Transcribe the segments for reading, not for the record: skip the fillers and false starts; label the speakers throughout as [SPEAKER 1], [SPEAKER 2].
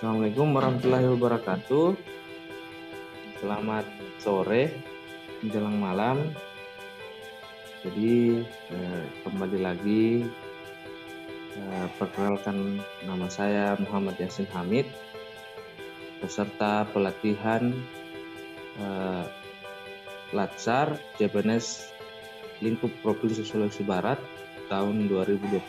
[SPEAKER 1] Assalamualaikum warahmatullahi wabarakatuh. Selamat sore menjelang malam. Jadi kembali lagi, perkenalkan, nama saya Muhammad Yasin Hamid, peserta pelatihan Latsar CPNS Lingkup Provinsi Sulawesi Barat tahun 2022,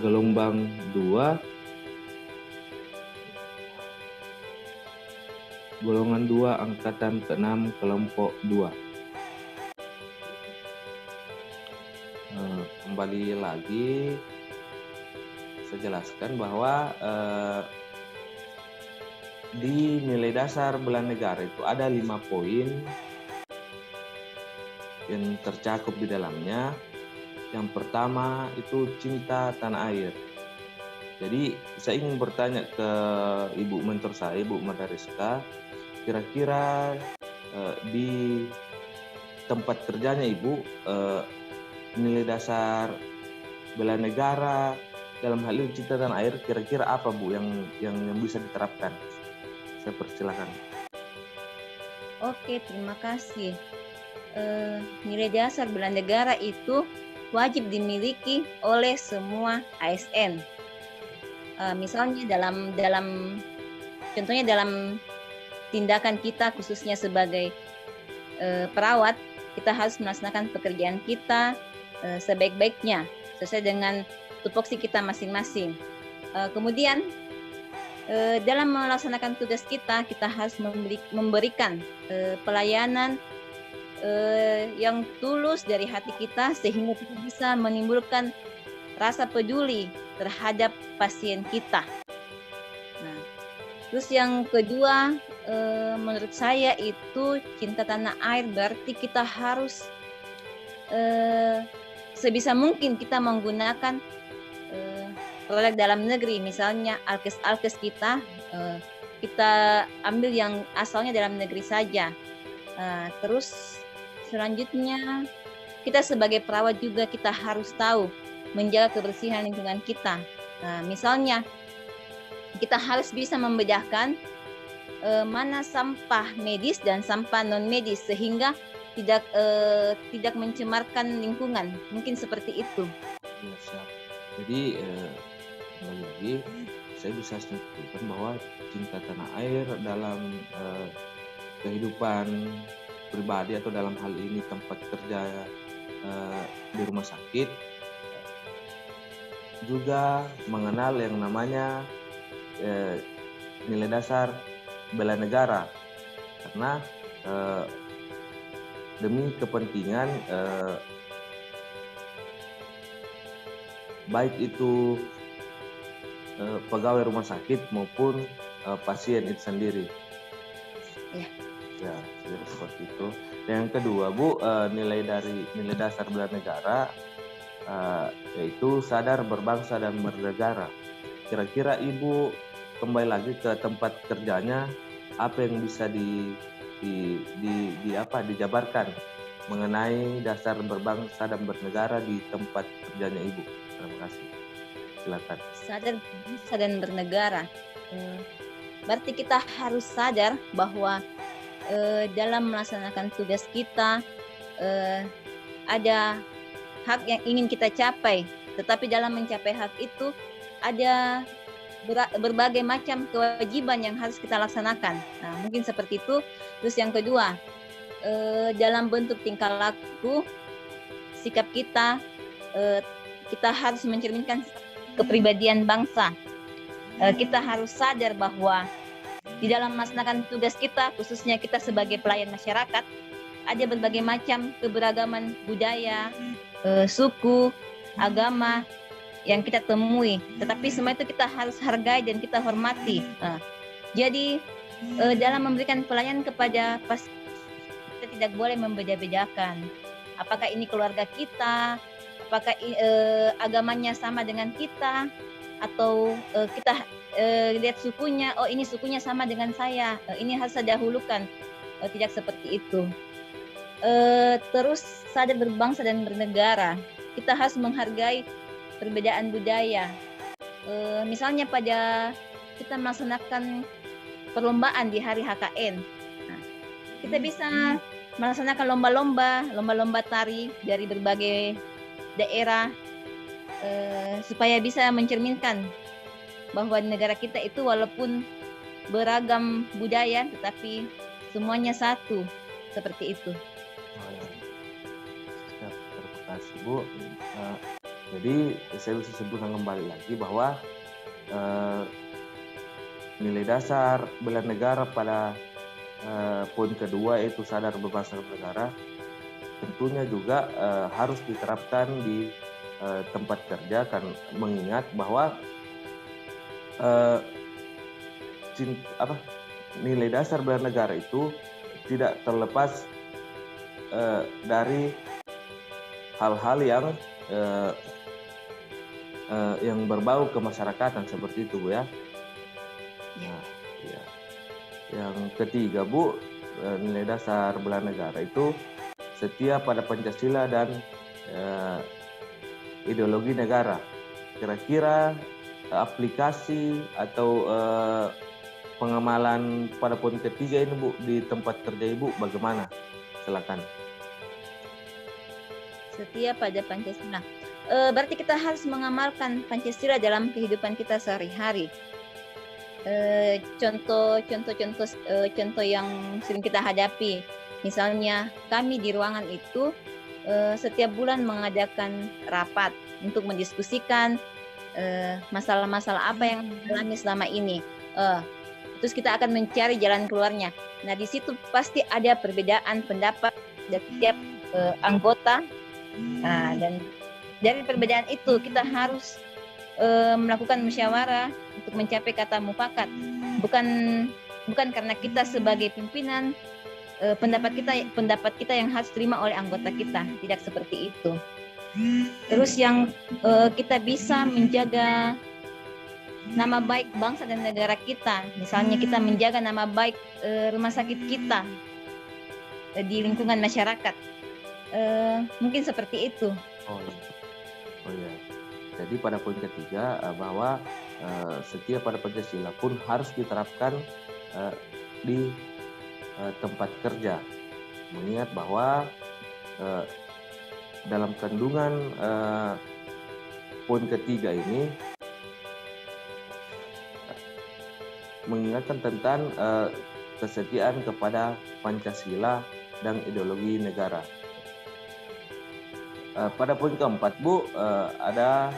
[SPEAKER 1] gelombang 2, golongan 2 angkatan ke-6 kelompok 2. Kembali lagi saya jelaskan bahwa di nilai dasar bela negara itu ada 5 poin yang tercakup di dalamnya. Yang pertama itu cinta tanah air. Jadi saya ingin bertanya ke Ibu mentor saya, Ibu Madariska, kira-kira di tempat kerjanya Ibu, nilai dasar bela negara dalam hal ini cinta tanah air, kira-kira apa Bu yang bisa diterapkan? Saya persilakan.
[SPEAKER 2] Oke, terima kasih. Nilai dasar bela negara itu wajib dimiliki oleh semua ASN. Misalnya contohnya dalam tindakan kita khususnya sebagai perawat, kita harus melaksanakan pekerjaan kita sebaik-baiknya sesuai dengan tupoksi kita masing-masing. Kemudian dalam melaksanakan tugas kita harus memberikan pelayanan yang tulus dari hati kita sehingga kita bisa menimbulkan rasa peduli terhadap pasien kita. Nah, terus yang kedua, menurut saya itu cinta tanah air berarti kita harus sebisa mungkin kita menggunakan produk dalam negeri, misalnya alkes kita ambil yang asalnya dalam negeri saja. Terus selanjutnya kita sebagai perawat juga kita harus tahu menjaga kebersihan lingkungan kita. Misalnya kita harus bisa membedakan mana sampah medis dan sampah non medis sehingga tidak mencemarkan lingkungan. Mungkin seperti itu.
[SPEAKER 1] Ya, siap. Jadi kembali lagi saya bisa simpulkan bahwa cinta tanah air dalam kehidupan pribadi atau dalam hal ini tempat kerja di rumah sakit juga mengenal yang namanya nilai dasar bela negara, karena demi kepentingan baik itu pegawai rumah sakit maupun pasien itu sendiri. Ya, seperti itu. Dan yang kedua Bu, nilai dasar bela negara yaitu sadar berbangsa dan bernegara. Kira-kira Ibu kembali lagi ke tempat kerjanya, apa yang bisa dijabarkan mengenai dasar berbangsa dan bernegara di tempat kerjanya Ibu? Terima kasih. Silakan.
[SPEAKER 2] Sadar berbangsa dan bernegara. Berarti kita harus sadar bahwa dalam melaksanakan tugas kita ada hak yang ingin kita capai, tetapi dalam mencapai hak itu ada berbagai macam kewajiban yang harus kita laksanakan. Nah, mungkin seperti itu. Terus yang kedua, dalam bentuk tingkah laku, sikap kita harus mencerminkan kepribadian bangsa. Kita harus sadar bahwa di dalam melaksanakan tugas kita, khususnya kita sebagai pelayan masyarakat, ada berbagai macam keberagaman budaya, suku, agama yang kita temui. Tetapi semua itu kita harus hargai dan kita hormati. Jadi dalam memberikan pelayanan kepada pasien, kita tidak boleh membeda-bedakan. Apakah ini keluarga kita, apakah agamanya sama dengan kita, atau kita lihat sukunya, oh ini sukunya sama dengan saya, ini harus saya dahulukan. Tidak seperti itu. Terus sadar berbangsa dan bernegara, kita harus menghargai perbedaan budaya. Misalnya pada kita melaksanakan perlombaan di hari HKN. Nah, kita bisa melaksanakan lomba-lomba tari dari berbagai daerah supaya bisa mencerminkan bahwa di negara kita itu walaupun beragam budaya tetapi semuanya satu, seperti itu.
[SPEAKER 1] Siap, terima kasih Bu. Jadi saya bisa sebutkan kembali lagi bahwa nilai dasar bela negara pada poin kedua yaitu sadar berbangsa dan bernegara tentunya juga harus diterapkan di tempat kerja, kan mengingat bahwa nilai dasar bela negara itu tidak terlepas dari hal-hal yang berbau kemasyarakatan seperti itu Bu ya. Nah, ya. Yang ketiga Bu, nilai dasar bela negara itu setia pada Pancasila dan ideologi negara. Kira-kira aplikasi atau pengamalan pada poin ketiga ini Bu di tempat kerja Ibu bagaimana? Silakan.
[SPEAKER 2] Setia pada Pancasila. Berarti kita harus mengamalkan Pancasila dalam kehidupan kita sehari-hari. Contoh yang sering kita hadapi, misalnya kami di ruangan itu setiap bulan mengadakan rapat untuk mendiskusikan masalah-masalah apa yang alami selama ini. Terus kita akan mencari jalan keluarnya. Nah, di situ pasti ada perbedaan pendapat dari setiap anggota. Nah, dan dari perbedaan itu kita harus melakukan musyawarah untuk mencapai kata mufakat. Bukan karena kita sebagai pimpinan pendapat kita yang harus terima oleh anggota kita, tidak seperti itu. Terus yang kita bisa menjaga nama baik bangsa dan negara kita, misalnya kita menjaga nama baik rumah sakit kita di lingkungan masyarakat, mungkin seperti itu.
[SPEAKER 1] Oh ya. Jadi pada poin ketiga bahwa setia pada Pancasila pun harus diterapkan di tempat kerja. Mengingat bahwa dalam kandungan poin ketiga ini mengingatkan tentang kesetiaan kepada Pancasila dan ideologi negara. Pada poin keempat Bu, ada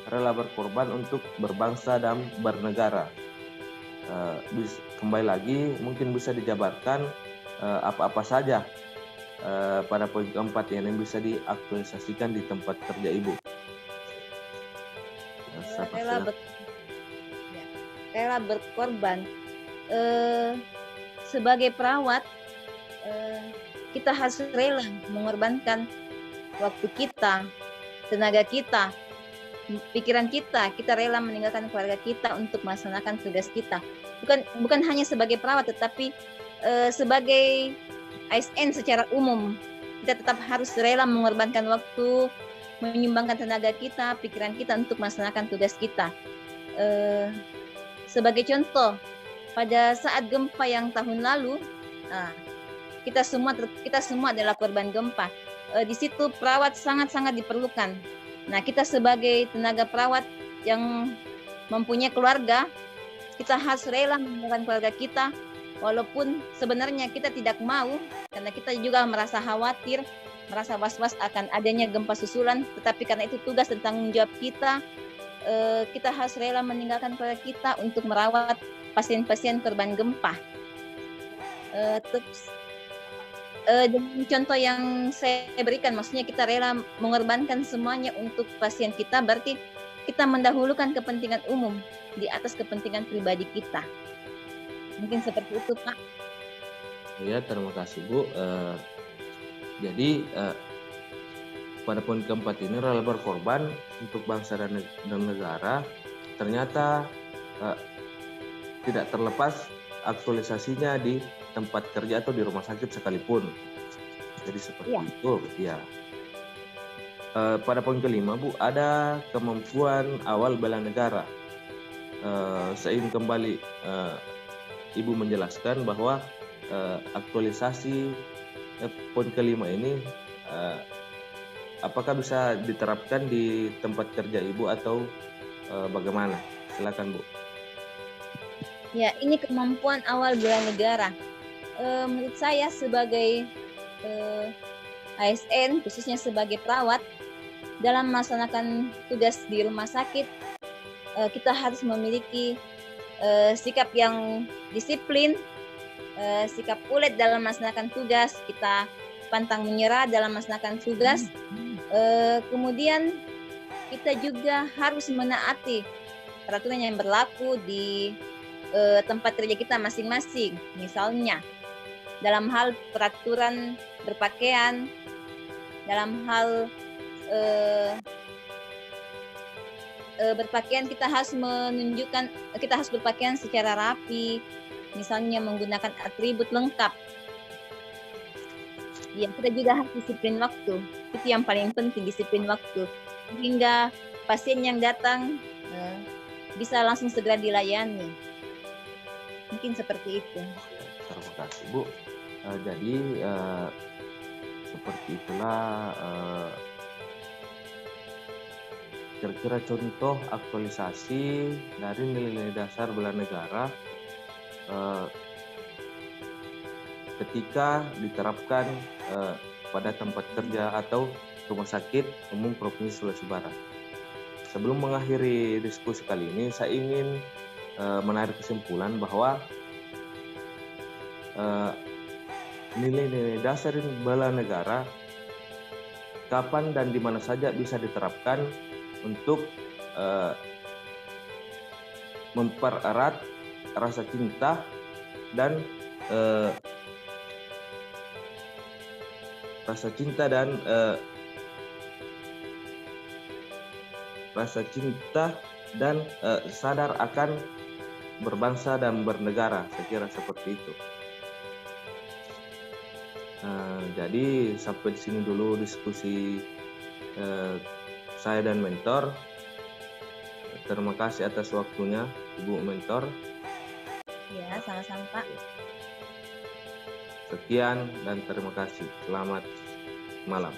[SPEAKER 1] rela berkorban untuk berbangsa dan bernegara. Kembali lagi mungkin bisa dijabarkan apa-apa saja pada poin keempat yang bisa diaktualisasikan di tempat kerja Ibu.
[SPEAKER 2] Rela berkorban. Sebagai perawat kita harus rela mengorbankan waktu kita, tenaga kita, pikiran kita rela meninggalkan keluarga kita untuk melaksanakan tugas kita. Bukan hanya sebagai perawat, tetapi sebagai ASN secara umum. Kita tetap harus rela mengorbankan waktu, menyumbangkan tenaga kita, pikiran kita untuk melaksanakan tugas kita. Sebagai contoh, pada saat gempa yang tahun lalu, kita semua adalah korban gempa. Di situ perawat sangat-sangat diperlukan. Nah, kita sebagai tenaga perawat yang mempunyai keluarga, kita harus rela meninggalkan keluarga kita, walaupun sebenarnya kita tidak mau, karena kita juga merasa khawatir, merasa was-was akan adanya gempa susulan, tetapi karena itu tugas dan tanggung jawab kita, kita harus rela meninggalkan keluarga kita untuk merawat pasien-pasien korban gempa. Terus dengan contoh yang saya berikan, maksudnya kita rela mengorbankan semuanya untuk pasien kita, berarti kita mendahulukan kepentingan umum di atas kepentingan pribadi kita. Mungkin seperti itu, Pak.
[SPEAKER 1] Ya, terima kasih Bu. Jadi pada poin keempat ini rela berkorban untuk bangsa dan negara ternyata tidak terlepas aktualisasinya di tempat kerja atau di rumah sakit sekalipun. Jadi seperti itu, ya. pada poin kelima, Bu, ada kemampuan awal bela negara. Saya ingin kembali Ibu menjelaskan bahwa aktualisasi poin kelima ini apakah bisa diterapkan di tempat kerja Ibu atau bagaimana? Silakan, Bu.
[SPEAKER 2] Ya, ini kemampuan awal bela negara. Menurut saya sebagai ASN, khususnya sebagai perawat, dalam melaksanakan tugas di rumah sakit, kita harus memiliki sikap yang disiplin, sikap ulet dalam melaksanakan tugas, kita pantang menyerah dalam melaksanakan tugas. Kemudian kita juga harus menaati peraturan yang berlaku di tempat kerja kita masing-masing. Misalnya dalam hal peraturan berpakaian, dalam hal berpakaian kita harus menunjukkan, kita harus berpakaian secara rapi, misalnya menggunakan atribut lengkap. Ya, kita juga harus disiplin waktu. Itu yang paling penting, disiplin waktu. Hingga pasien yang datang bisa langsung segera dilayani. Mungkin seperti itu.
[SPEAKER 1] Terima kasih, Bu. Jadi seperti itulah kira-kira contoh aktualisasi dari nilai-nilai dasar bela negara ketika diterapkan pada tempat kerja atau rumah sakit umum Provinsi Sulawesi Barat. Sebelum mengakhiri diskusi kali ini, saya ingin menarik kesimpulan bahwa nilai-nilai dasar bela negara kapan dan di mana saja bisa diterapkan untuk mempererat rasa cinta dan sadar akan berbangsa dan bernegara. Saya kira seperti itu. Jadi sampai di sini dulu diskusi saya dan mentor. Terima kasih atas waktunya, Ibu Mentor.
[SPEAKER 2] Ya, sama-sama, Pak.
[SPEAKER 1] Sekian dan terima kasih. Selamat malam.